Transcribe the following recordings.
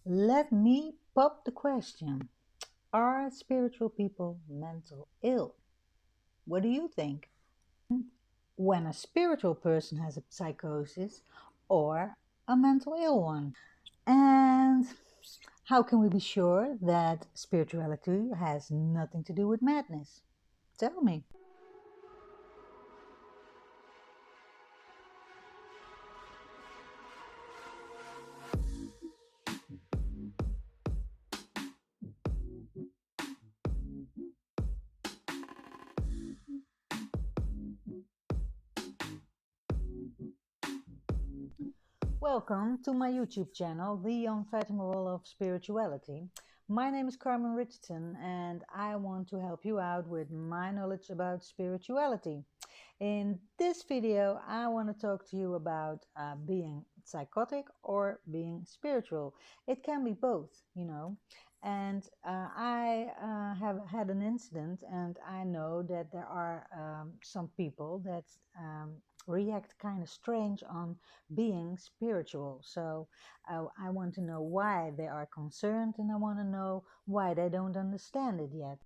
Let me pop the question. Are spiritual people mental ill? What do you think? When a spiritual person has a psychosis or a mental ill one? And how can we be sure that spirituality has nothing to do with madness? Tell me. Welcome to my YouTube channel, The Unfathomable of Spirituality. My name is Carmen Richardson and I want to help you out with my knowledge about spirituality. In this video, I want to talk to you about being psychotic or being spiritual. It can be both, you know. And I have had an incident, and I know that there are some people that react kind of strange on being spiritual. So I want to know why they are concerned, and I want to know why they don't understand it yet.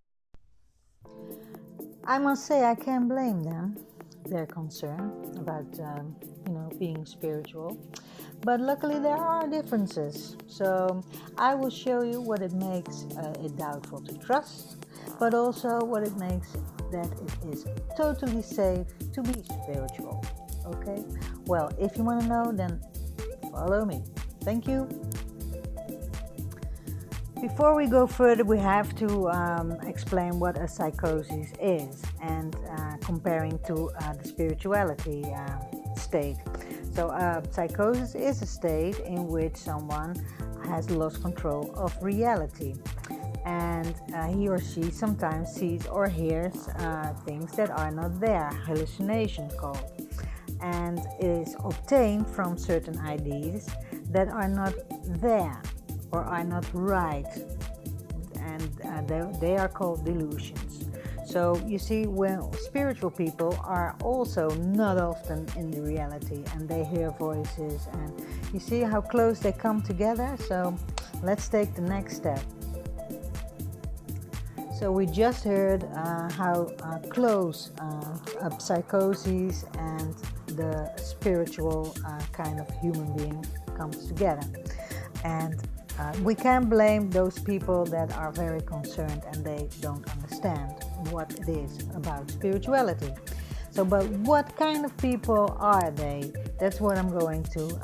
I must say I can't blame them, their concern about being spiritual, but luckily there are differences. So I will show you what it makes it doubtful to trust, but also what it makes that it is totally safe to be spiritual. Okay, well, if you want to know, then follow me. Thank you. Before we go further, we have to explain what a psychosis is and comparing to the spirituality state. So psychosis is a state in which someone has lost control of reality, and he or she sometimes sees or hears things that are not there, hallucination called, and is obtained from certain ideas that are not there or are not right, and they are called delusions. So you see, when spiritual people are also not often in the reality and they hear voices, and you see how close they come together. So let's take the next step. So we just heard how close a psychosis and the spiritual kind of human being comes together, and we can't blame those people that are very concerned and they don't understand what it is about spirituality. So, but what kind of people are they? That's what I'm going to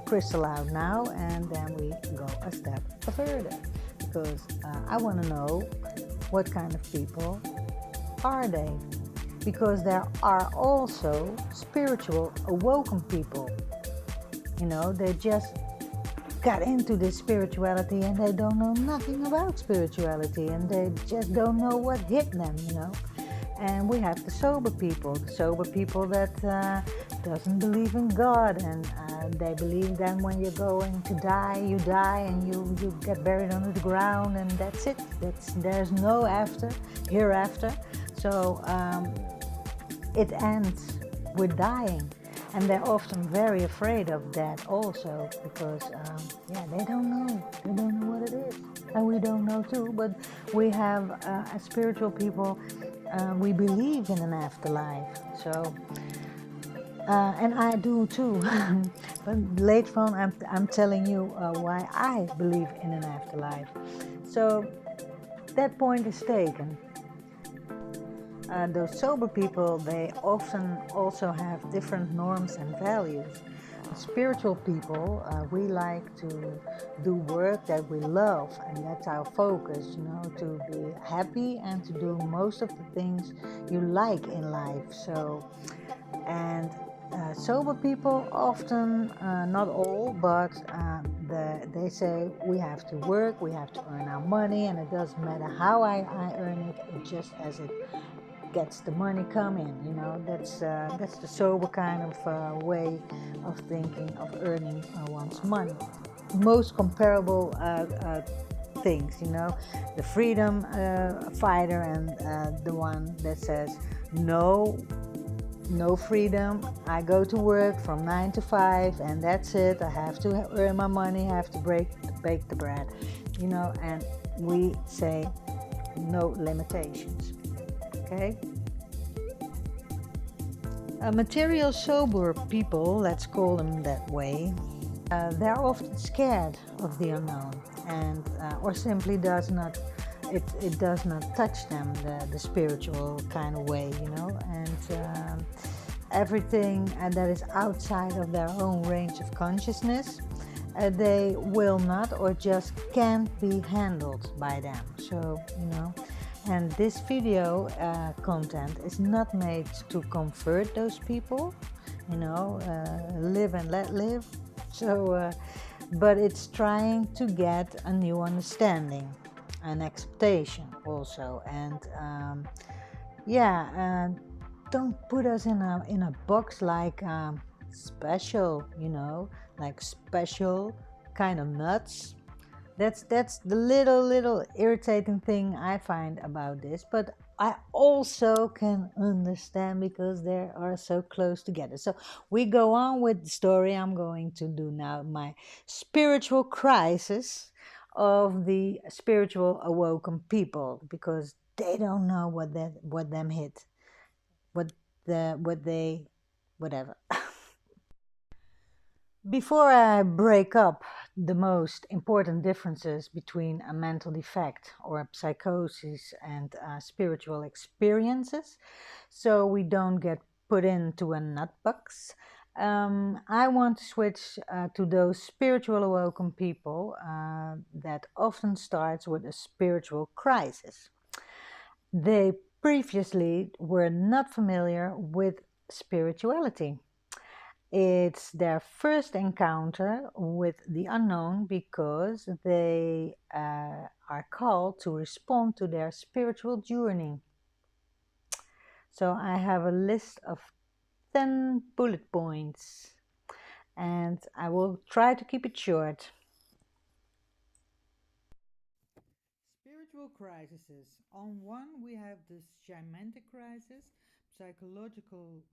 crystal out now, and then we go a step further, because I want to know what kind of people are they? Because there are also spiritual awoken people. You know, they just got into this spirituality and they don't know nothing about spirituality, and they just don't know what hit them, you know. And we have the sober people that doesn't believe in God, and they believe that when you're going to die, you die and you get buried under the ground, and that's it. There's no hereafter. So it ends with dying. And they're often very afraid of that also, because they don't know. They don't know what it is. And we don't know too, but we have, as spiritual people, we believe in an afterlife. So, and I do too. But later on, I'm telling you why I believe in an afterlife. So that point is taken. Those sober people, they often also have different norms and values. Spiritual people, we like to do work that we love, and that's our focus, you know, to be happy and to do most of the things you like in life. So, and sober people often, not all, but they say we have to work, we have to earn our money, and it doesn't matter how I earn it just as it gets the money coming, you know. That's the sober kind of way of thinking of earning one's money. Most comparable things, you know, the freedom fighter and the one that says no no freedom. I go to work from 9 to 5 and that's it. I have to earn my money, I have to bake the bread, you know, and we say no limitations, okay? Material sober people, let's call them that way, they're often scared of the unknown and or simply does not it does not touch them the spiritual kind of way, you know, and everything that is outside of their own range of consciousness, they will not or just can't be handled by them. So, you know, and this video content is not made to convert those people, you know, live and let live. So, but it's trying to get a new understanding and acceptation also. And yeah, don't put us in a box like special, you know, like special kind of nuts. That's the little irritating thing I find about this, but I also can understand because they are so close together. So we go on with the story. I'm going to do now my spiritual crisis of the spiritual awoken people, because they don't know what them hit, what they whatever. Before I break up the most important differences between a mental defect or a psychosis and spiritual experiences, so we don't get put into a nut box, I want to switch to those spiritual awoken people that often starts with a spiritual crisis. They previously were not familiar with spirituality. It's their first encounter with the unknown because they are called to respond to their spiritual journey. So I have a list of 10 bullet points and I will try to keep it short. Spiritual crises. On one, we have the shamanic crisis, psychological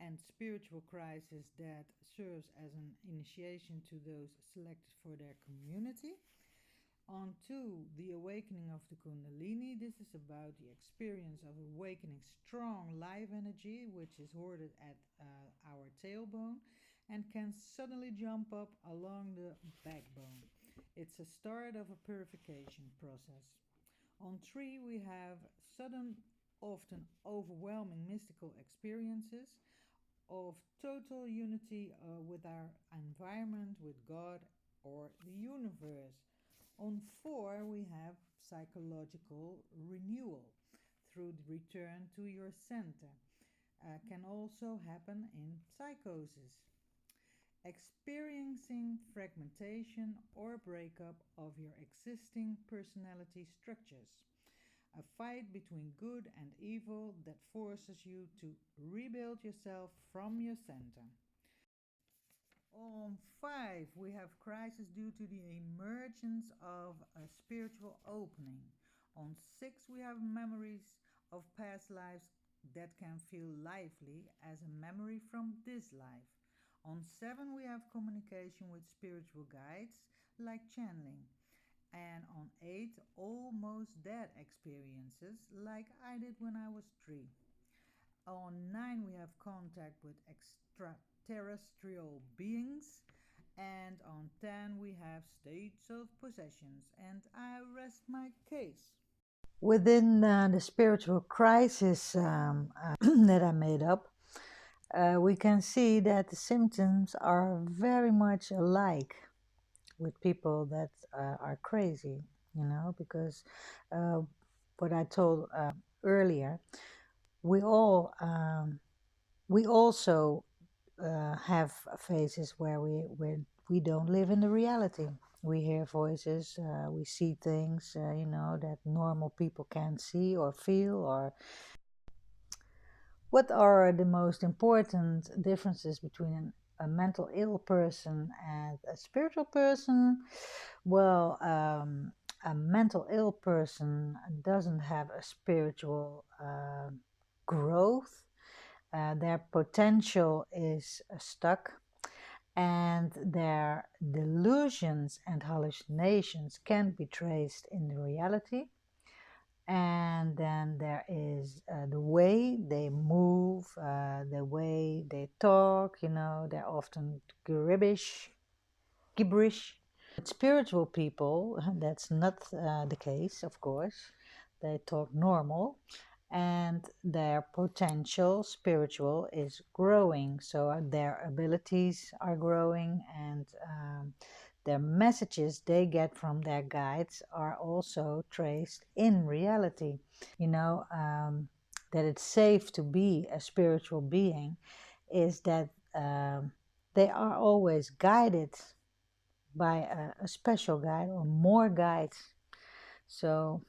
and spiritual crisis that serves as an initiation to those selected for their community. On two, the awakening of the Kundalini. This is about the experience of awakening strong life energy, which is hoarded at our tailbone and can suddenly jump up along the backbone. It's a start of a purification process. On three, we have sudden, often overwhelming mystical experiences of total unity with our environment, with God or the universe. On four, we have psychological renewal through the return to your center. Can also happen in psychosis. Experiencing fragmentation or breakup of your existing personality structures. A fight between good and evil that forces you to rebuild yourself from your center. On five, we have crisis due to the emergence of a spiritual opening. On six, we have memories of past lives that can feel lively as a memory from this life. On seven, we have communication with spiritual guides like channeling. And on eight, almost dead experiences like I did when I was 3. On 9, we have contact with extraterrestrial beings. And on 10, we have states of possessions. And I rest my case. Within the spiritual crisis that I made up, we can see that the symptoms are very much alike with people that are crazy, you know, because what I told earlier, we all we also have phases where we don't live in the reality. We hear voices, we see things, you know, that normal people can't see or feel. Or what are the most important differences between a mental ill person and a spiritual person? Well, a mental ill person doesn't have a spiritual growth. their potential is stuck, and their delusions and hallucinations can be traced in the reality. And then there is the way they move, the way they talk, they're often gibberish. With spiritual people, that's not the case, of course. They talk normal, and their potential spiritual is growing. So their abilities are growing, and their messages they get from their guides are also traced in reality. That it's safe to be a spiritual being is that they are always guided by a special guide or more guides. So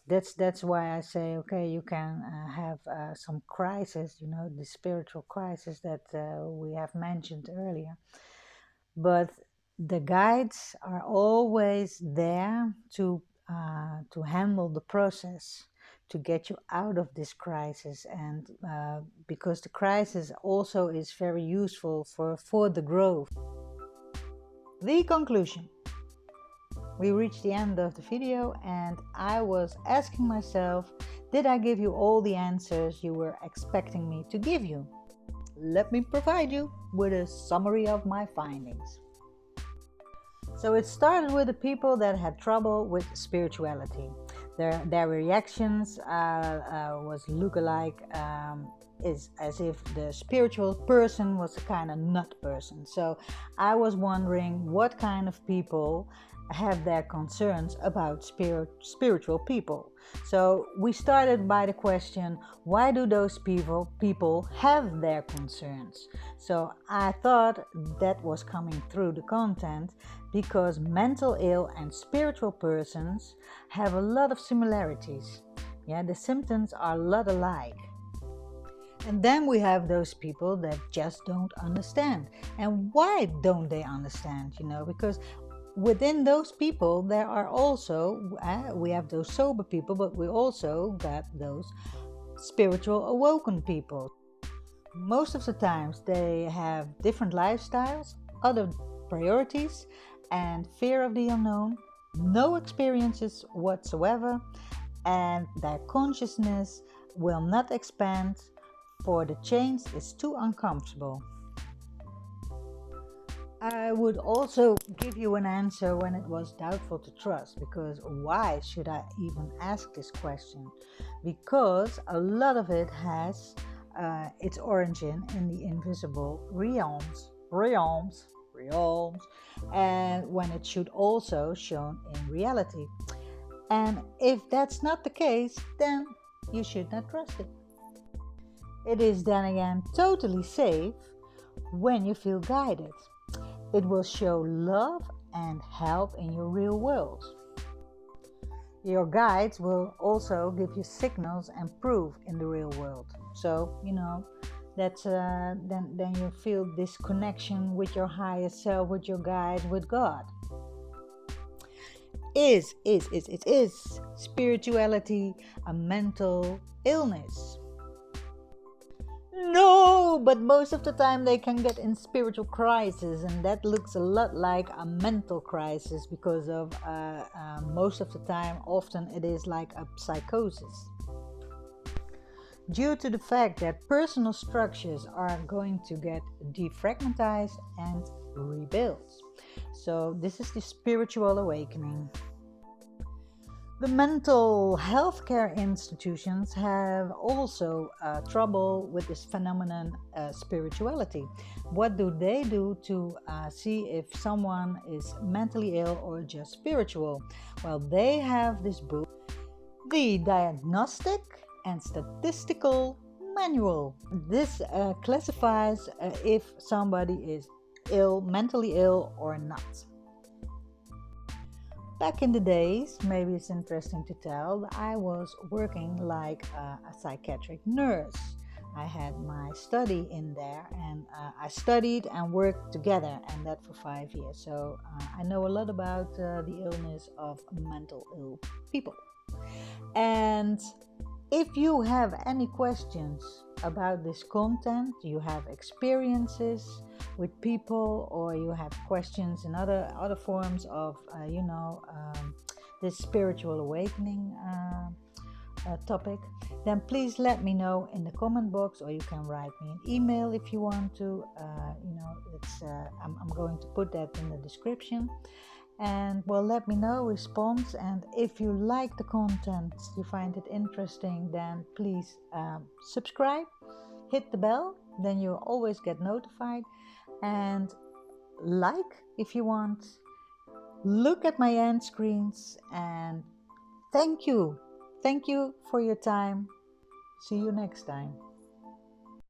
that's why I say, okay, you can have some crisis, the spiritual crisis that we have mentioned earlier. But the guides are always there to handle the process, to get you out of this crisis, and because the crisis also is very useful for the growth. The conclusion. We reached the end of the video, and I was asking myself, did I give you all the answers you were expecting me to give you? Let me provide you with a summary of my findings. So it started with the people that had trouble with spirituality. Their reactions was lookalike, is as if the spiritual person was a kind of nut person. So I was wondering what kind of people have their concerns about spiritual people. So we started by the question, why do those people have their concerns? So I thought that was coming through the content, because mental ill and spiritual persons have a lot of similarities. Yeah, the symptoms are a lot alike. And then we have those people that just don't understand. And why don't they understand? Because within those people there are also, we have those sober people, but we also got those spiritual awoken people. Most of the times they have different lifestyles, other priorities, and fear of the unknown, no experiences whatsoever, and their consciousness will not expand, for the change is too uncomfortable. I would also give you an answer when it was doubtful to trust, because why should I even ask this question? Because a lot of it has its origin in the invisible realms, and when it should also shown in reality. And if that's not the case, then you should not trust it. It is then again totally safe when you feel guided. It will show love and help in your real world. Your guides will also give you signals and proof in the real world. So, that's then you feel this connection with your higher self, with your guides, with God. Is spirituality a mental illness? No, but most of the time they can get in spiritual crisis, and that looks a lot like a mental crisis, because of most of the time, often it is like a psychosis. Due to the fact that personal structures are going to get defragmentized and rebuilt. So this is the spiritual awakening. The mental health care institutions have also trouble with this phenomenon, spirituality. What do they do to see if someone is mentally ill or just spiritual? Well, they have this book, the Diagnostic and Statistical Manual. This classifies if somebody is ill, mentally ill or not. Back in the days, maybe it's interesting to tell, I was working like a psychiatric nurse. I had my study in there, and I studied and worked together, and that for 5 years. So I know a lot about the illness of mental ill people. And if you have any questions about this content, you have experiences with people, or you have questions in other forms of this spiritual awakening topic, then please let me know in the comment box, or you can write me an email if you want to. I'm going to put that in the description. And well, let me know response. And if you like the content, you find it interesting, then please subscribe, hit the bell, then you'll always get notified. And like if you want, look at my end screens, and thank you for your time. See you next time.